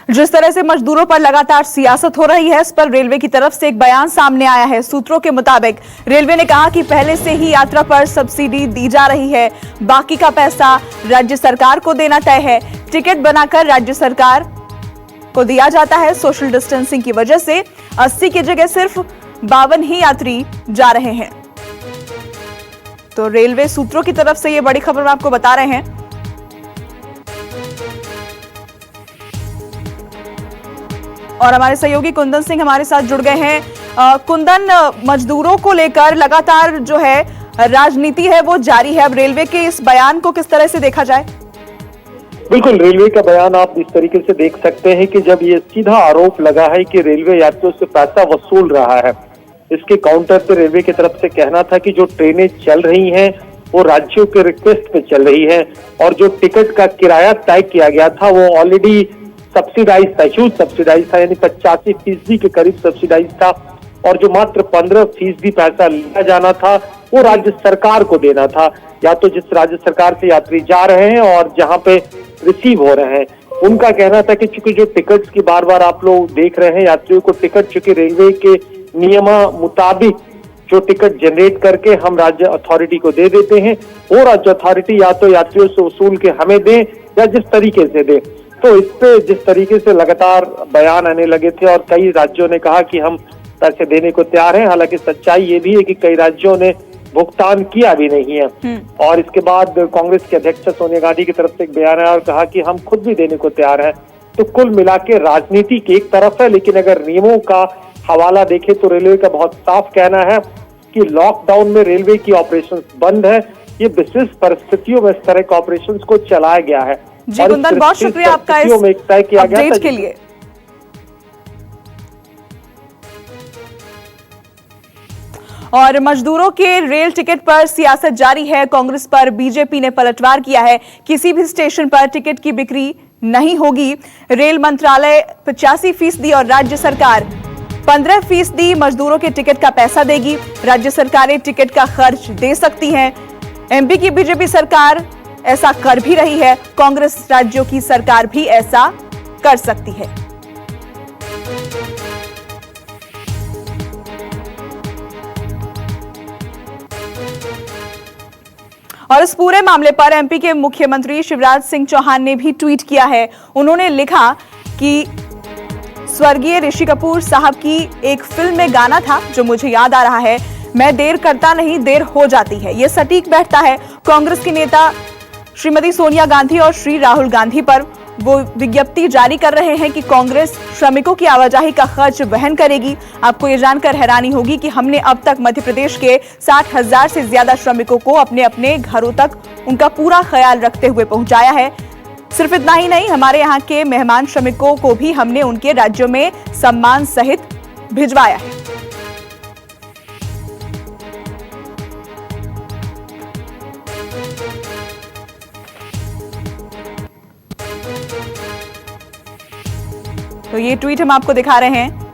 जिस तरह से मजदूरों पर लगातार सियासत हो रही है, इस पर रेलवे की तरफ से एक बयान सामने आया है। सूत्रों के मुताबिक रेलवे ने कहा कि पहले से ही यात्रा पर सब्सिडी दी जा रही है, बाकी का पैसा राज्य सरकार को देना तय है। टिकट बनाकर राज्य सरकार को दिया जाता है। सोशल डिस्टेंसिंग की वजह से 80 की जगह सिर्फ 52 ही यात्री जा रहे हैं। तो रेलवे सूत्रों की तरफ से ये बड़ी खबर मैं आपको बता रहे हैं। और हमारे सहयोगी कुंदन सिंह हमारे साथ जुड़ गए हैं। कुंदन, मजदूरों को लेकर लगातार जो है राजनीति है वो जारी है। अब रेलवे के इस बयान को किस तरह से देखा जाए? बिल्कुल, रेलवे का बयान आप इस तरीके से देख सकते हैं कि जब ये सीधा आरोप लगा है कि रेलवे यात्रियों से पैसा वसूल रहा है, इसके काउंटर पे रेलवे की तरफ से कहना था कि जो ट्रेनें चल रही हैं वो राज्यों के रिक्वेस्ट पे चल रही है और जो टिकट का किराया तय किया गया था वो ऑलरेडी सब्सिडाइज था, ह्यूज सब्सिडाइज था, यानी 85% के करीब सब्सिडाइज था और जो मात्र 15% पैसा लिया जाना था वो राज्य सरकार को देना था, या तो जिस राज्य सरकार से यात्री जा रहे हैं और जहां पे रिसीव हो रहे हैं। उनका कहना था कि चूंकि जो टिकट्स की बार बार आप लोग देख रहे हैं, यात्रियों को टिकट चूंकि रेलवे के नियम मुताबिक जो टिकट जनरेट करके हम राज्य अथॉरिटी को दे देते हैं, वो राज्य अथॉरिटी या तो यात्रियों से वसूल के हमें दे या जिस तरीके से दे। तो इस पे जिस तरीके से लगातार बयान आने लगे थे और कई राज्यों ने कहा कि हम पैसे देने को तैयार हैं, हालांकि सच्चाई ये भी है कि कई राज्यों ने भुगतान किया भी नहीं है। और इसके बाद कांग्रेस के अध्यक्ष सोनिया गांधी की तरफ से एक बयान आया और कहा कि हम खुद भी देने को तैयार हैं। तो कुल मिला के राजनीति की एक तरफ है, लेकिन अगर नियमों का हवाला देखें तो रेलवे का बहुत साफ कहना है कि लॉकडाउन में रेलवे की ऑपरेशंस बंद है। ये विशेष परिस्थितियों में इस तरह के ऑपरेशंस को चलाया गया है। जी कुंदन, बहुत शुक्रिया आपका इस अपडेट के लिए। और मजदूरों के रेल टिकट पर सियासत जारी है। कांग्रेस पर बीजेपी ने पलटवार किया है। किसी भी स्टेशन पर टिकट की बिक्री नहीं होगी। रेल मंत्रालय 85% और राज्य सरकार 15% मजदूरों के टिकट का पैसा देगी। राज्य सरकारें टिकट का खर्च दे सकती हैं। एमपी की बीजेपी सरकार ऐसा कर भी रही है। कांग्रेस राज्यों की सरकार भी ऐसा कर सकती है। और इस पूरे मामले पर एमपी के मुख्यमंत्री शिवराज सिंह चौहान ने भी ट्वीट किया है। उन्होंने लिखा कि स्वर्गीय ऋषि कपूर साहब की एक फिल्म में गाना था जो मुझे याद आ रहा है, मैं देर करता नहीं देर हो जाती है। यह सटीक बैठता है। कांग्रेस के नेता श्रीमती सोनिया गांधी और श्री राहुल गांधी पर वो विज्ञप्ति जारी कर रहे हैं कि कांग्रेस श्रमिकों की आवाजाही का खर्च वहन करेगी। आपको ये जानकर हैरानी होगी कि हमने अब तक मध्य प्रदेश के 60,000 से ज्यादा श्रमिकों को अपने अपने घरों तक उनका पूरा ख्याल रखते हुए पहुंचाया है। सिर्फ इतना ही नहीं, हमारे यहाँ के मेहमान श्रमिकों को भी हमने उनके राज्यों में सम्मान सहित भिजवाया है। तो ये ट्वीट हम आपको दिखा रहे हैं।